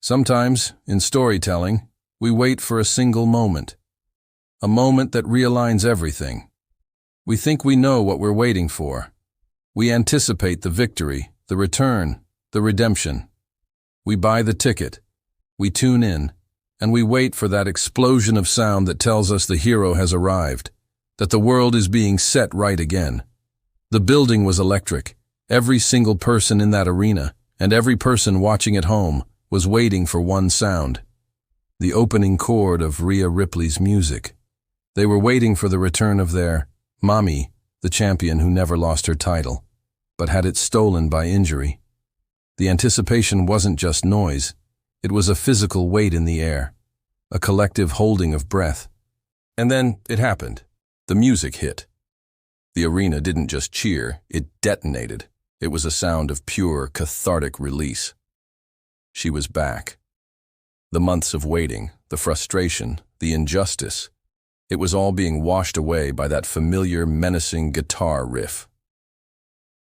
Sometimes, in storytelling, we wait for a single moment, a moment that realigns everything. We think we know what we're waiting for. We anticipate the victory, the return, the redemption. We buy the ticket, we tune in, and we wait for that explosion of sound that tells us the hero has arrived, that the world is being set right again. The building was electric. Every single person in that arena, and every person watching at home, was waiting for one sound. The opening chord of Rhea Ripley's music. They were waiting for the return of their Mami, the champion who never lost her title, but had it stolen by injury. The anticipation wasn't just noise. It was a physical weight in the air, a collective holding of breath. And then it happened. The music hit. The arena didn't just cheer, it detonated. It was a sound of pure, cathartic release. She was back. The months of waiting, the frustration, the injustice, it was all being washed away by that familiar, menacing guitar riff.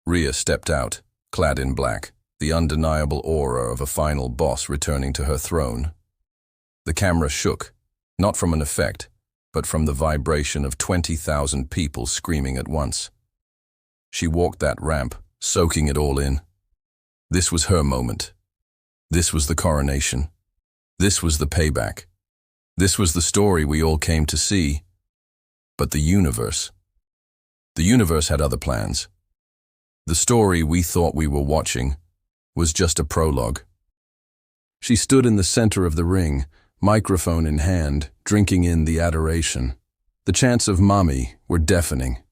Rhea stepped out, clad in black, the undeniable aura of a final boss returning to her throne. The camera shook, not from an effect, but from the vibration of 20,000 people screaming at once. She walked that ramp, soaking it all in. This was her moment. This was the coronation. This was the payback. This was the story we all came to see. But the universe had other plans. The story we thought we were watching was just a prologue. She stood in the center of the ring, microphone in hand, drinking in the adoration. The chants of Mami were deafening.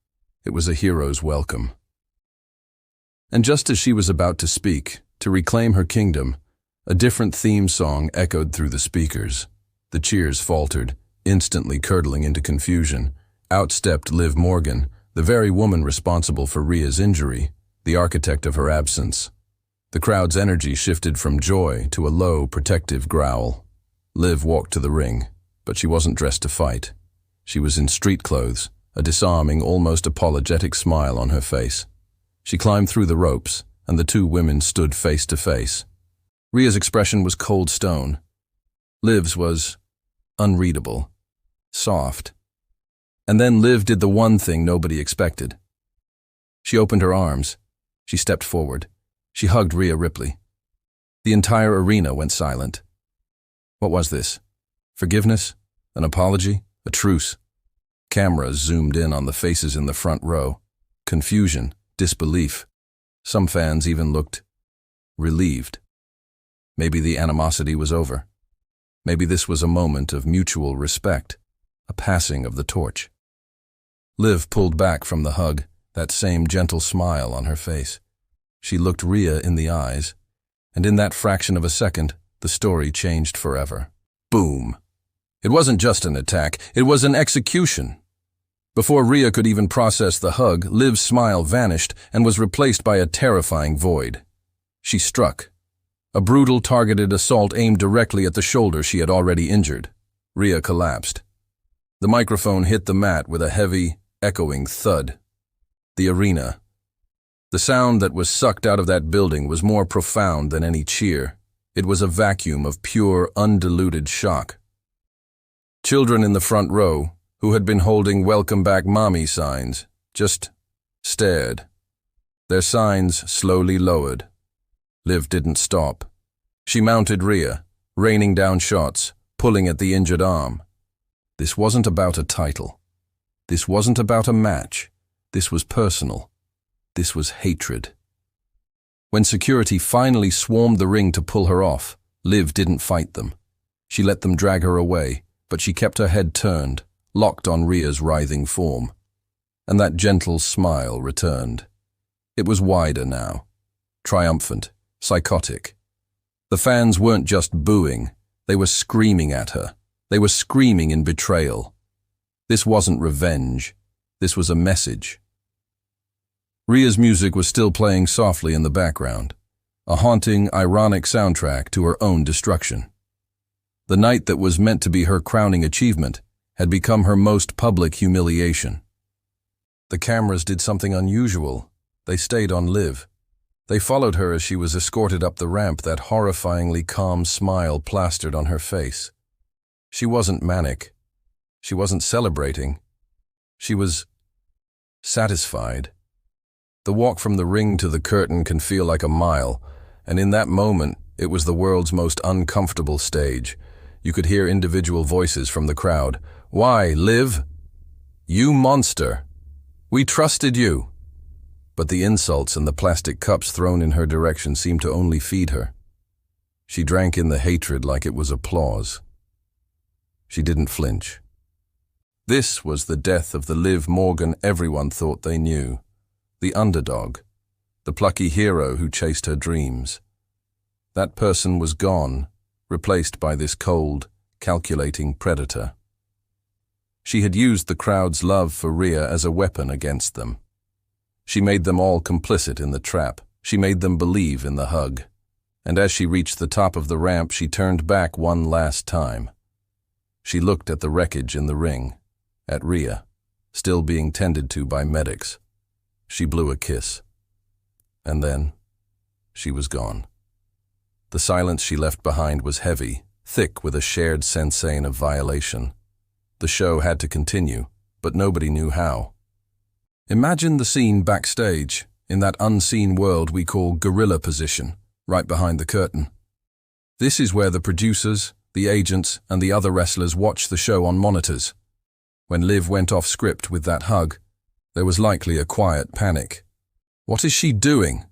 It was a hero's welcome. And just as she was about to speak, to reclaim her kingdom, a different theme song echoed through the speakers. The cheers faltered, instantly curdling into confusion. Out stepped Liv Morgan, the very woman responsible for Rhea's injury, the architect of her absence. The crowd's energy shifted from joy to a low, protective growl. Liv walked to the ring, but she wasn't dressed to fight. She was in street clothes, a disarming, almost apologetic smile on her face. She climbed through the ropes, and the two women stood face to face. Rhea's expression was cold stone. Liv's was unreadable, soft. And then Liv did the one thing nobody expected. She opened her arms. She stepped forward. She hugged Rhea Ripley. The entire arena went silent. What was this? Forgiveness? An apology? A truce? Cameras zoomed in on the faces in the front row. Confusion, disbelief. Some fans even looked relieved. Maybe the animosity was over. Maybe this was a moment of mutual respect, a passing of the torch. Liv pulled back from the hug, that same gentle smile on her face. She looked Rhea in the eyes, and in that fraction of a second, the story changed forever. Boom! It wasn't just an attack, it was an execution. Before Rhea could even process the hug, Liv's smile vanished and was replaced by a terrifying void. She struck. A brutal, targeted assault aimed directly at the shoulder she had already injured. Rhea collapsed. The microphone hit the mat with a heavy, echoing thud. The arena. The sound that was sucked out of that building was more profound than any cheer. It was a vacuum of pure, undiluted shock. Children in the front row, who had been holding "Welcome Back Mommy" signs, just stared. Their signs slowly lowered. Liv didn't stop. She mounted Rhea, raining down shots, pulling at the injured arm. This wasn't about a title. This wasn't about a match. This was personal. This was hatred. When security finally swarmed the ring to pull her off, Liv didn't fight them. She let them drag her away, but she kept her head turned, locked on Rhea's writhing form. And that gentle smile returned. It was wider now, triumphant, psychotic. The fans weren't just booing, they were screaming at her. They were screaming in betrayal. This wasn't revenge. This was a message. Rhea's music was still playing softly in the background, a haunting, ironic soundtrack to her own destruction. The night that was meant to be her crowning achievement had become her most public humiliation. The cameras did something unusual. They stayed on Liv. They followed her as she was escorted up the ramp, that horrifyingly calm smile plastered on her face. She wasn't manic. She wasn't celebrating. She was satisfied. The walk from the ring to the curtain can feel like a mile, and in that moment, it was the world's most uncomfortable stage. You could hear individual voices from the crowd. "Why, Liv? You monster! We trusted you!" But the insults and the plastic cups thrown in her direction seemed to only feed her. She drank in the hatred like it was applause. She didn't flinch. This was the death of the Liv Morgan everyone thought they knew. The underdog. The plucky hero who chased her dreams. That person was gone, replaced by this cold, calculating predator. She had used the crowd's love for Rhea as a weapon against them. She made them all complicit in the trap. She made them believe in the hug. And as she reached the top of the ramp, she turned back one last time. She looked at the wreckage in the ring, at Rhea, still being tended to by medics. She blew a kiss. And then, she was gone. The silence she left behind was heavy, thick with a shared sensation of violation. The show had to continue, but nobody knew how. Imagine the scene backstage, in that unseen world we call gorilla position, right behind the curtain. This is where the producers, the agents, and the other wrestlers watch the show on monitors. When Liv went off script with that hug, there was likely a quiet panic. What is she doing?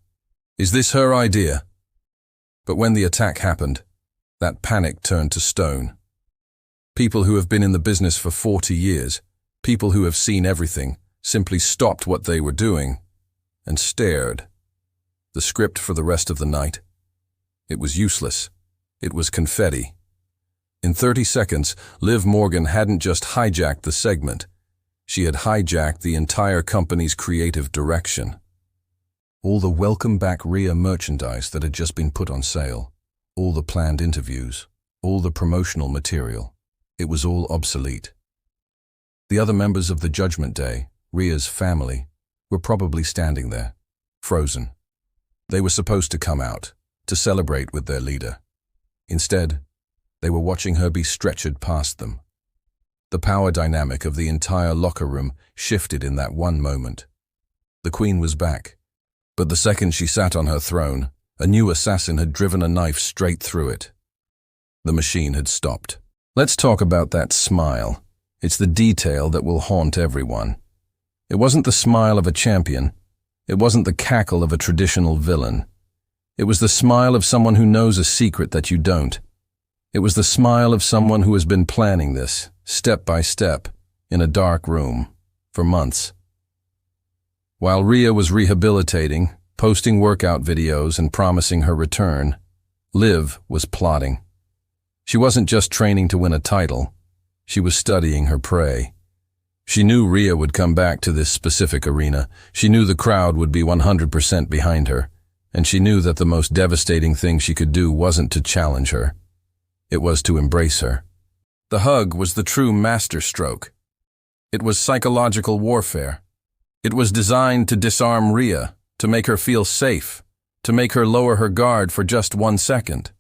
Is this her idea? But when the attack happened, that panic turned to stone. People who have been in the business for 40 years, people who have seen everything, simply stopped what they were doing and stared. The script for the rest of the night? It was useless. It was confetti. In 30 seconds, Liv Morgan hadn't just hijacked the segment. She had hijacked the entire company's creative direction. All the welcome back Rhea merchandise that had just been put on sale, all the planned interviews, all the promotional material, it was all obsolete. The other members of the Judgment Day, Rhea's family, were probably standing there, frozen. They were supposed to come out, to celebrate with their leader. Instead, they were watching her be stretchered past them. The power dynamic of the entire locker room shifted in that one moment. The Queen was back, but the second she sat on her throne, a new assassin had driven a knife straight through it. The machine had stopped. Let's talk about that smile. It's the detail that will haunt everyone. It wasn't the smile of a champion. It wasn't the cackle of a traditional villain. It was the smile of someone who knows a secret that you don't. It was the smile of someone who has been planning this, step by step, in a dark room, for months. While Rhea was rehabilitating, posting workout videos and promising her return, Liv was plotting. She wasn't just training to win a title. She was studying her prey. She knew Rhea would come back to this specific arena. She knew the crowd would be 100% behind her. And she knew that the most devastating thing she could do wasn't to challenge her. It was to embrace her. The hug was the true masterstroke. It was psychological warfare. It was designed to disarm Rhea, to make her feel safe, to make her lower her guard for just 1 second.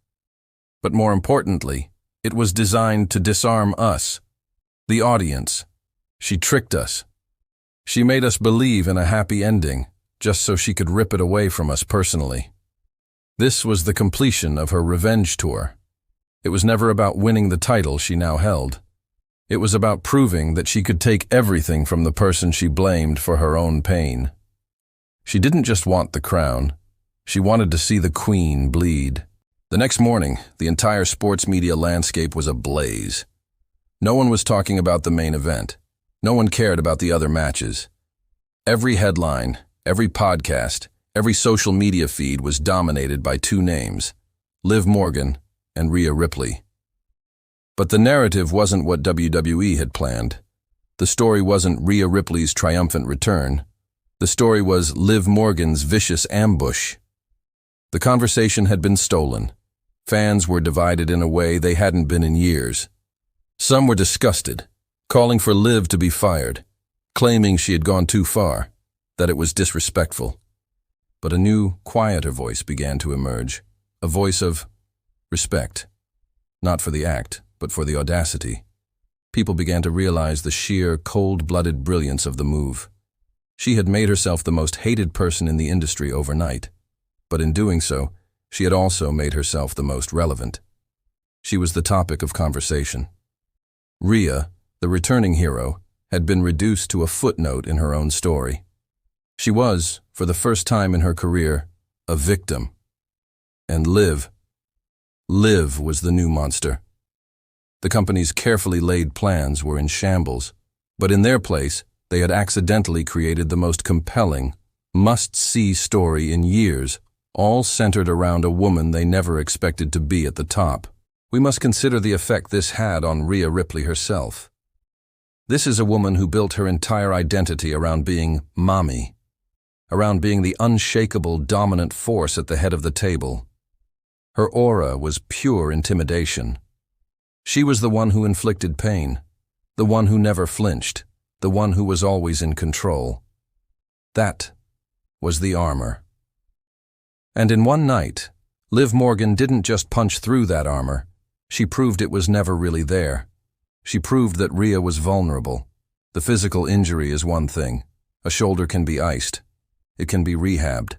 But more importantly, it was designed to disarm us, the audience. She tricked us. She made us believe in a happy ending, just so she could rip it away from us personally. This was the completion of her revenge tour. It was never about winning the title she now held. It was about proving that she could take everything from the person she blamed for her own pain. She didn't just want the crown. She wanted to see the Queen bleed. The next morning, the entire sports media landscape was ablaze. No one was talking about the main event. No one cared about the other matches. Every headline, every podcast, every social media feed was dominated by 2 names, Liv Morgan and Rhea Ripley. But the narrative wasn't what WWE had planned. The story wasn't Rhea Ripley's triumphant return. The story was Liv Morgan's vicious ambush. The conversation had been stolen. Fans were divided in a way they hadn't been in years. Some were disgusted, calling for Liv to be fired, claiming she had gone too far, that it was disrespectful. But a new, quieter voice began to emerge, a voice of respect. Not for the act, but for the audacity. People began to realize the sheer, cold-blooded brilliance of the move. She had made herself the most hated person in the industry overnight, but in doing so, she had also made herself the most relevant. She was the topic of conversation. Rhea, the returning hero, had been reduced to a footnote in her own story. She was, for the first time in her career, a victim. And Liv was the new monster. The company's carefully laid plans were in shambles, but in their place, they had accidentally created the most compelling, must-see story in years, all centered around a woman they never expected to be at the top. We must consider the effect this had on Rhea Ripley herself. This is a woman who built her entire identity around being mommy, around being the unshakable, dominant force at the head of the table. Her aura was pure intimidation. She was the one who inflicted pain, the one who never flinched, the one who was always in control. That was the armor. And in one night, Liv Morgan didn't just punch through that armor. She proved it was never really there. She proved that Rhea was vulnerable. The physical injury is one thing. A shoulder can be iced. It can be rehabbed.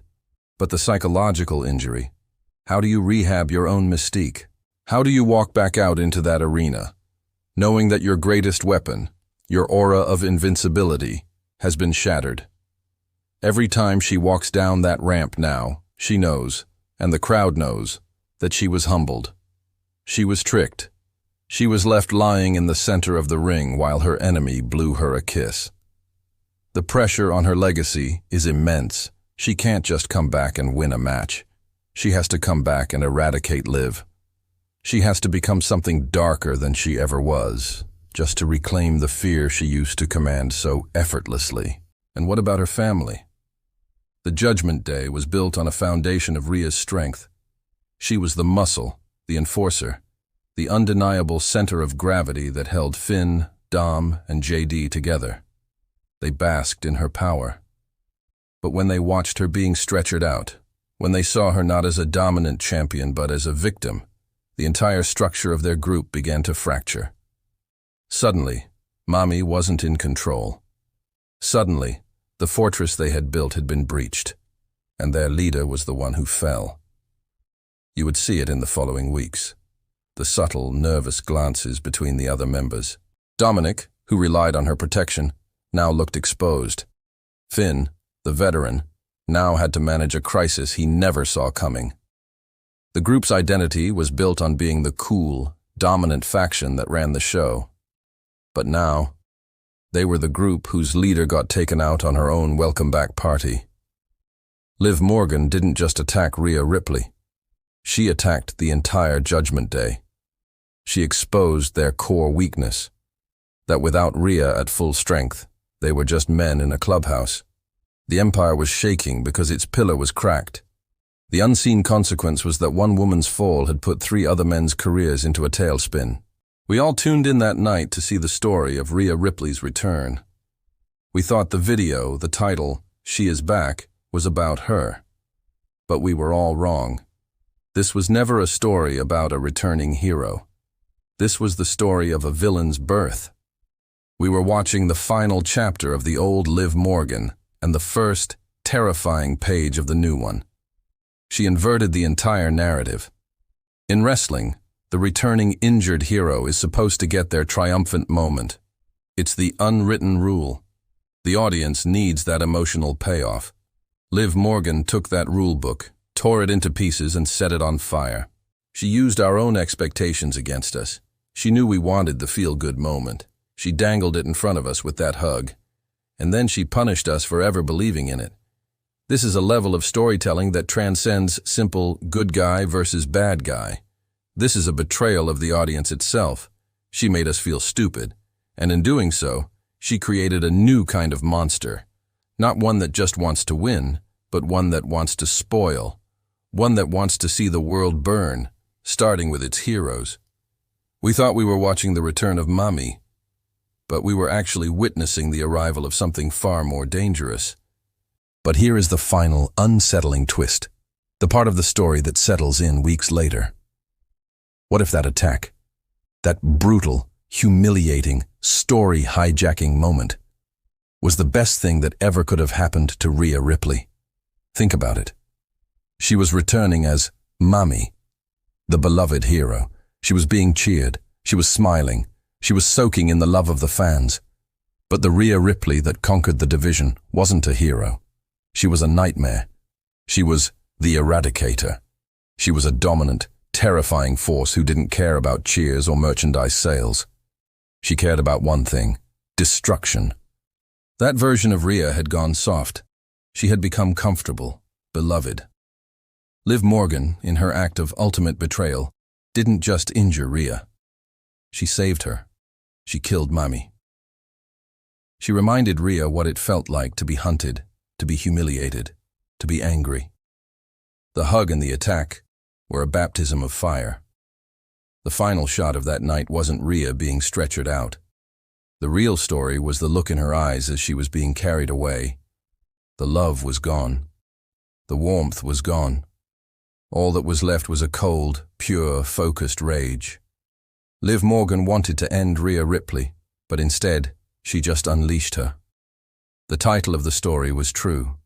But the psychological injury, how do you rehab your own mystique? How do you walk back out into that arena, knowing that your greatest weapon, your aura of invincibility, has been shattered? Every time she walks down that ramp now, she knows, and the crowd knows, that she was humbled. She was tricked. She was left lying in the center of the ring while her enemy blew her a kiss. The pressure on her legacy is immense. She can't just come back and win a match. She has to come back and eradicate Liv. She has to become something darker than she ever was, just to reclaim the fear she used to command so effortlessly. And what about her family? The Judgment Day was built on a foundation of Rhea's strength. She was the muscle, the enforcer, the undeniable center of gravity that held Finn, Dom, and JD together. They basked in her power. But when they watched her being stretchered out, when they saw her not as a dominant champion but as a victim, the entire structure of their group began to fracture. Suddenly, Mommy wasn't in control. Suddenly, the fortress they had built had been breached, and their leader was the one who fell. You would see it in the following weeks. The subtle, nervous glances between the other members. Dominic, who relied on her protection, now looked exposed. Finn, the veteran, now had to manage a crisis he never saw coming. The group's identity was built on being the cool, dominant faction that ran the show. But now, they were the group whose leader got taken out on her own welcome-back party. Liv Morgan didn't just attack Rhea Ripley. She attacked the entire Judgment Day. She exposed their core weakness, that without Rhea at full strength, they were just men in a clubhouse. The Empire was shaking because its pillar was cracked. The unseen consequence was that one woman's fall had put 3 other men's careers into a tailspin. We all tuned in that night to see the story of Rhea Ripley's return. We thought the video, the title, She Is Back, was about her. But we were all wrong. This was never a story about a returning hero. This was the story of a villain's birth. We were watching the final chapter of the old Liv Morgan and the first, terrifying page of the new one. She inverted the entire narrative. In wrestling, the returning injured hero is supposed to get their triumphant moment. It's the unwritten rule. The audience needs that emotional payoff. Liv Morgan took that rule book, tore it into pieces, and set it on fire. She used our own expectations against us. She knew we wanted the feel-good moment. She dangled it in front of us with that hug. And then she punished us for ever believing in it. This is a level of storytelling that transcends simple good guy versus bad guy. This is a betrayal of the audience itself. She made us feel stupid, and in doing so, she created a new kind of monster. Not one that just wants to win, but one that wants to spoil. One that wants to see the world burn, starting with its heroes. We thought we were watching the return of Mommy, but we were actually witnessing the arrival of something far more dangerous. But here is the final, unsettling twist, the part of the story that settles in weeks later. What if that attack, that brutal, humiliating, story-hijacking moment, was the best thing that ever could have happened to Rhea Ripley? Think about it. She was returning as Mummy, the beloved hero. She was being cheered. She was smiling. She was soaking in the love of the fans. But the Rhea Ripley that conquered the division wasn't a hero. She was a nightmare. She was the Eradicator. She was a dominant, terrifying force who didn't care about cheers or merchandise sales. She cared about one thing: destruction. That version of Rhea had gone soft. She had become comfortable, beloved. Liv Morgan, in her act of ultimate betrayal, didn't just injure Rhea. She saved her. She killed Mami. She reminded Rhea what it felt like to be hunted, to be humiliated, to be angry. The hug and the attack were a baptism of fire. The final shot of that night wasn't Rhea being stretchered out. The real story was the look in her eyes as she was being carried away. The love was gone. The warmth was gone. All that was left was a cold, pure, focused rage. Liv Morgan wanted to end Rhea Ripley, but instead, she just unleashed her. The title of the story was true.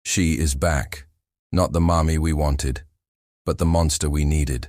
She is back, not the Mami we wanted, but the monster we needed.